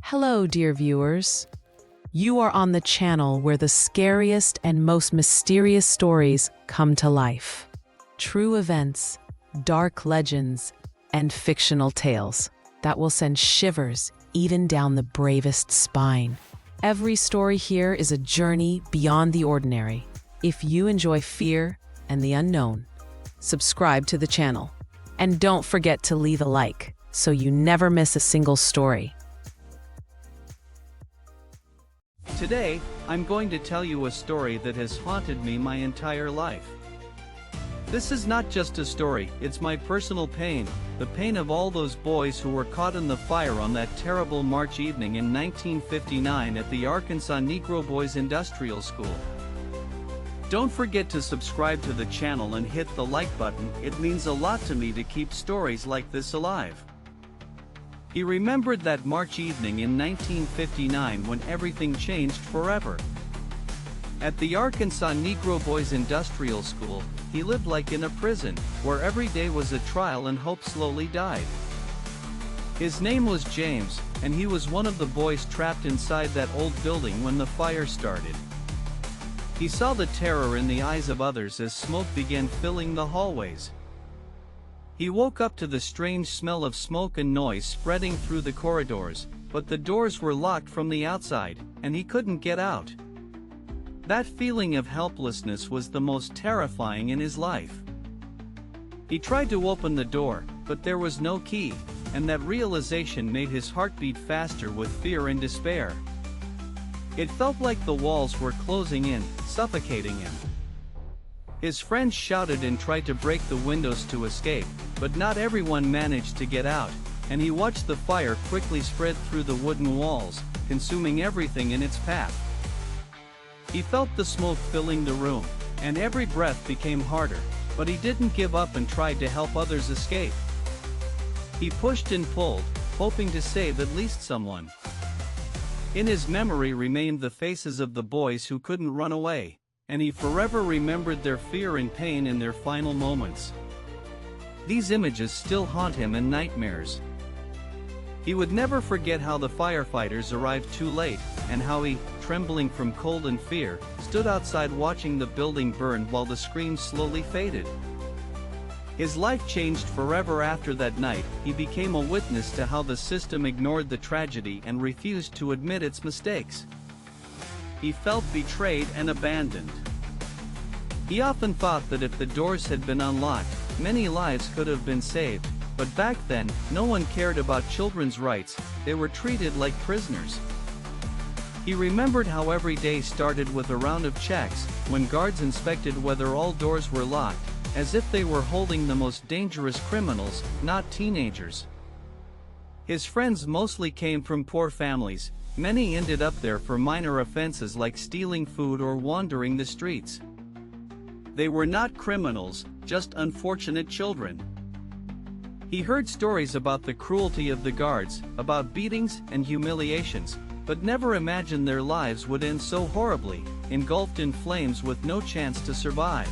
Hello, dear viewers. You are on the channel where the scariest and most mysterious stories come to life. True events, dark legends, and fictional tales that will send shivers even down the bravest spine. Every story here is a journey beyond the ordinary. If you enjoy fear and the unknown, subscribe to the channel. And don't forget to leave a like so you never miss a single story. Today, I'm going to tell you a story that has haunted me my entire life. This is not just a story, it's my personal pain, the pain of all those boys who were caught in the fire on that terrible March evening in 1959 at the Arkansas Negro Boys Industrial School. Don't forget to subscribe to the channel and hit the like button, it means a lot to me to keep stories like this alive. He remembered that March evening in 1959 when everything changed forever. At the Arkansas Negro Boys Industrial School, he lived like in a prison, where every day was a trial and hope slowly died. His name was James, and he was one of the boys trapped inside that old building when the fire started. He saw the terror in the eyes of others as smoke began filling the hallways. He woke up to the strange smell of smoke and noise spreading through the corridors, but the doors were locked from the outside, and he couldn't get out. That feeling of helplessness was the most terrifying in his life. He tried to open the door, but there was no key, and that realization made his heart beat faster with fear and despair. It felt like the walls were closing in, suffocating him. His friends shouted and tried to break the windows to escape, but not everyone managed to get out, and he watched the fire quickly spread through the wooden walls, consuming everything in its path. He felt the smoke filling the room, and every breath became harder, but he didn't give up and tried to help others escape. He pushed and pulled, hoping to save at least someone. In his memory remained the faces of the boys who couldn't run away, and he forever remembered their fear and pain in their final moments. These images still haunt him in nightmares. He would never forget how the firefighters arrived too late, and how he, trembling from cold and fear, stood outside watching the building burn while the screams slowly faded. His life changed forever after that night. He became a witness to how the system ignored the tragedy and refused to admit its mistakes. He felt betrayed and abandoned. He often thought that if the doors had been unlocked, many lives could have been saved, but back then, no one cared about children's rights, they were treated like prisoners. He remembered how every day started with a round of checks, when guards inspected whether all doors were locked, as if they were holding the most dangerous criminals, not teenagers. His friends mostly came from poor families. Many ended up there for minor offenses like stealing food or wandering the streets. They were not criminals, just unfortunate children. He heard stories about the cruelty of the guards, about beatings and humiliations, but never imagined their lives would end so horribly, engulfed in flames with no chance to survive.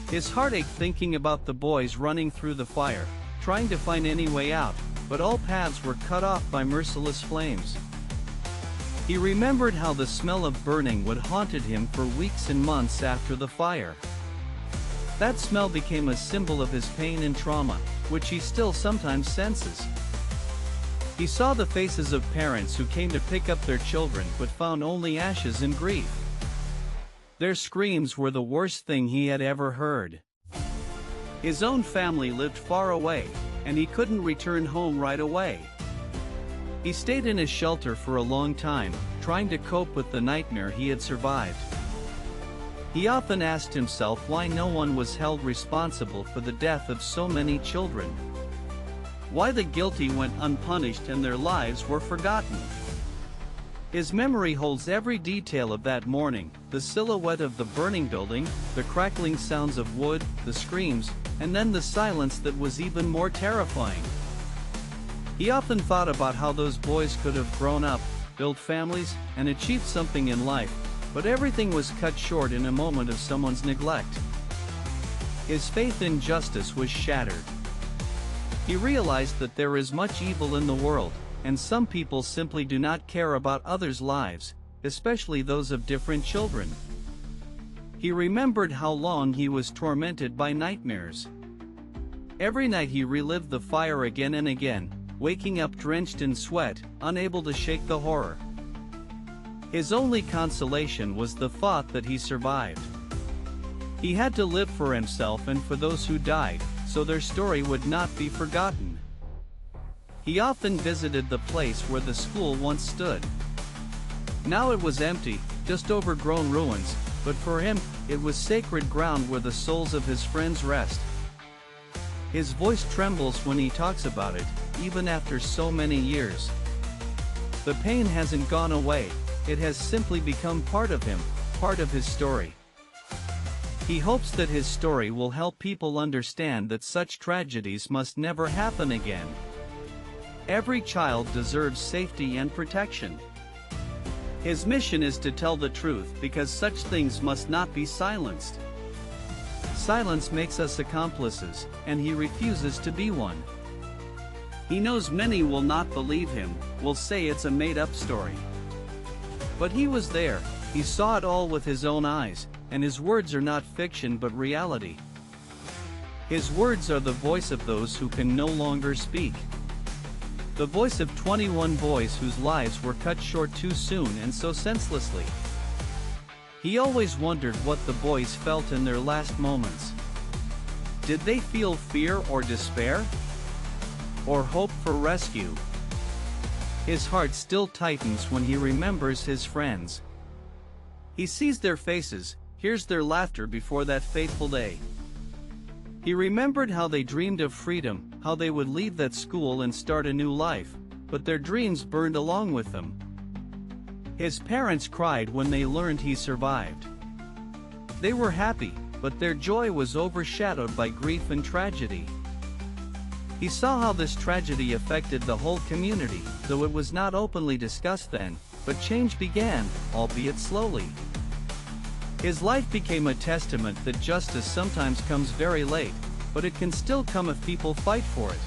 His heart ached thinking about the boys running through the fire, trying to find any way out, but all paths were cut off by merciless flames. He remembered how the smell of burning would haunted him for weeks and months after the fire. That smell became a symbol of his pain and trauma, which he still sometimes senses. He saw the faces of parents who came to pick up their children but found only ashes and grief. Their screams were the worst thing he had ever heard. His own family lived far away, and he couldn't return home right away. He stayed in his shelter for a long time, trying to cope with the nightmare he had survived. He often asked himself why no one was held responsible for the death of so many children. Why the guilty went unpunished and their lives were forgotten. His memory holds every detail of that morning, the silhouette of the burning building, the crackling sounds of wood, the screams, and then the silence that was even more terrifying. He often thought about how those boys could have grown up, built families, and achieved something in life, but everything was cut short in a moment of someone's neglect. His faith in justice was shattered. He realized that there is much evil in the world, and some people simply do not care about others' lives, especially those of different children. He remembered how long he was tormented by nightmares. Every night he relived the fire again and again, waking up drenched in sweat, unable to shake the horror. His only consolation was the thought that he survived. He had to live for himself and for those who died, so their story would not be forgotten. He often visited the place where the school once stood. Now it was empty, just overgrown ruins, but for him, it was sacred ground where the souls of his friends rest. His voice trembles when he talks about it, even after so many years. The pain hasn't gone away, it has simply become part of him, part of his story. He hopes that his story will help people understand that such tragedies must never happen again. Every child deserves safety and protection. His mission is to tell the truth because such things must not be silenced. Silence makes us accomplices, and he refuses to be one. He knows many will not believe him, will say it's a made-up story. But he was there, he saw it all with his own eyes, and his words are not fiction but reality. His words are the voice of those who can no longer speak. The voice of 21 boys whose lives were cut short too soon and so senselessly. He always wondered what the boys felt in their last moments. Did they feel fear or despair? Or hope for rescue? His heart still tightens when he remembers his friends. He sees their faces, hears their laughter before that fateful day. He remembered how they dreamed of freedom, how they would leave that school and start a new life, but their dreams burned along with them. His parents cried when they learned he survived. They were happy, but their joy was overshadowed by grief and tragedy. He saw how this tragedy affected the whole community, though it was not openly discussed then, but change began, albeit slowly. His life became a testament that justice sometimes comes very late, but it can still come if people fight for it.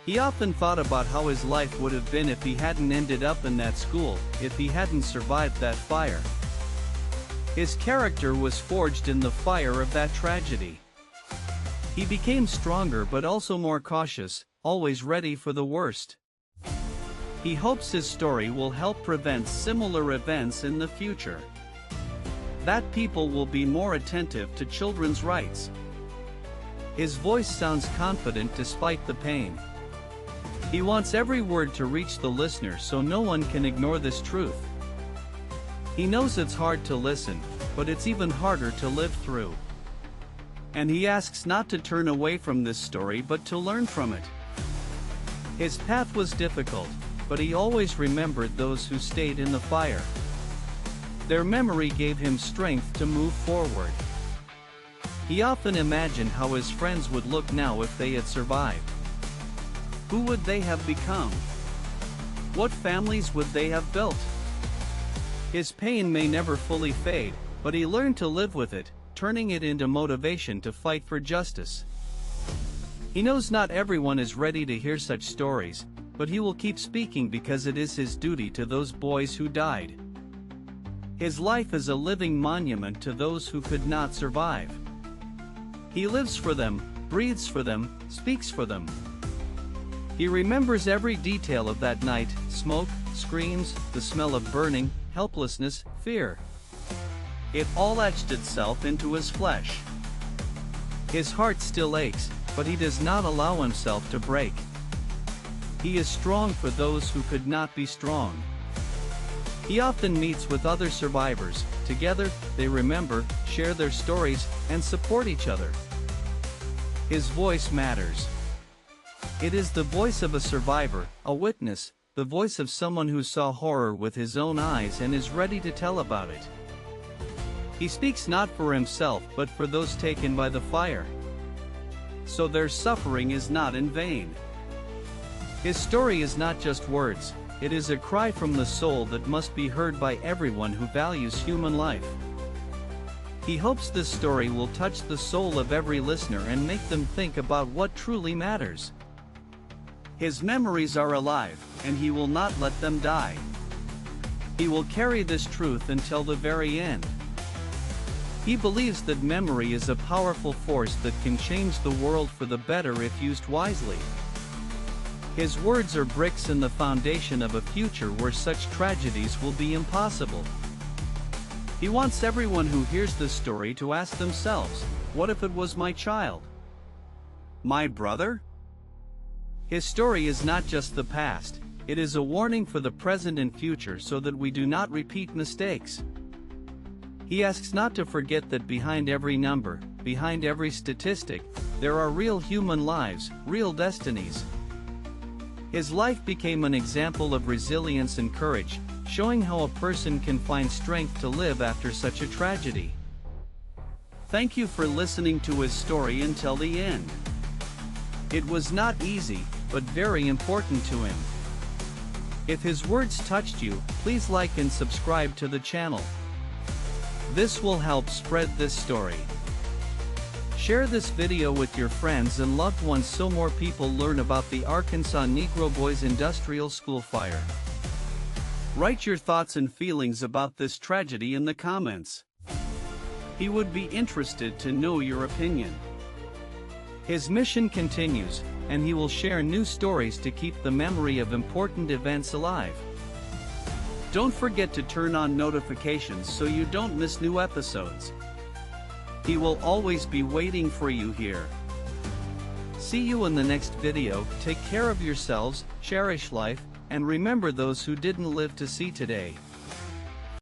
He often thought about how his life would have been if he hadn't ended up in that school, if he hadn't survived that fire. His character was forged in the fire of that tragedy. He became stronger but also more cautious, always ready for the worst. He hopes his story will help prevent similar events in the future. That people will be more attentive to children's rights. His voice sounds confident despite the pain. He wants every word to reach the listener so no one can ignore this truth. He knows it's hard to listen, but it's even harder to live through. And he asks not to turn away from this story but to learn from it. His path was difficult, but he always remembered those who stayed in the fire. Their memory gave him strength to move forward. He often imagined how his friends would look now if they had survived. Who would they have become? What families would they have built? His pain may never fully fade, but he learned to live with it, turning it into motivation to fight for justice. He knows not everyone is ready to hear such stories, but he will keep speaking because it is his duty to those boys who died. His life is a living monument to those who could not survive. He lives for them, breathes for them, speaks for them. He remembers every detail of that night: smoke, screams, the smell of burning, helplessness, fear. It all etched itself into his flesh. His heart still aches, but he does not allow himself to break. He is strong for those who could not be strong. He often meets with other survivors. Together, they remember, share their stories, and support each other. His voice matters. It is the voice of a survivor, a witness, the voice of someone who saw horror with his own eyes and is ready to tell about it. He speaks not for himself but for those taken by the fire. So their suffering is not in vain. His story is not just words, it is a cry from the soul that must be heard by everyone who values human life. He hopes this story will touch the soul of every listener and make them think about what truly matters. His memories are alive, and he will not let them die. He will carry this truth until the very end. He believes that memory is a powerful force that can change the world for the better if used wisely. His words are bricks in the foundation of a future where such tragedies will be impossible. He wants everyone who hears this story to ask themselves, what if it was my child? My brother? His story is not just the past, it is a warning for the present and future so that we do not repeat mistakes. He asks not to forget that behind every number, behind every statistic, there are real human lives, real destinies. His life became an example of resilience and courage, showing how a person can find strength to live after such a tragedy. Thank you for listening to his story until the end. It was not easy, but very important to him. If his words touched you, please like and subscribe to the channel. This will help spread this story. Share this video with your friends and loved ones so more people learn about the Arkansas Negro Boys Industrial School fire. Write your thoughts and feelings about this tragedy in the comments. He would be interested to know your opinion. His mission continues, and he will share new stories to keep the memory of important events alive. Don't forget to turn on notifications so you don't miss new episodes. He will always be waiting for you here. See you in the next video. Take care of yourselves, cherish life, and remember those who didn't live to see today.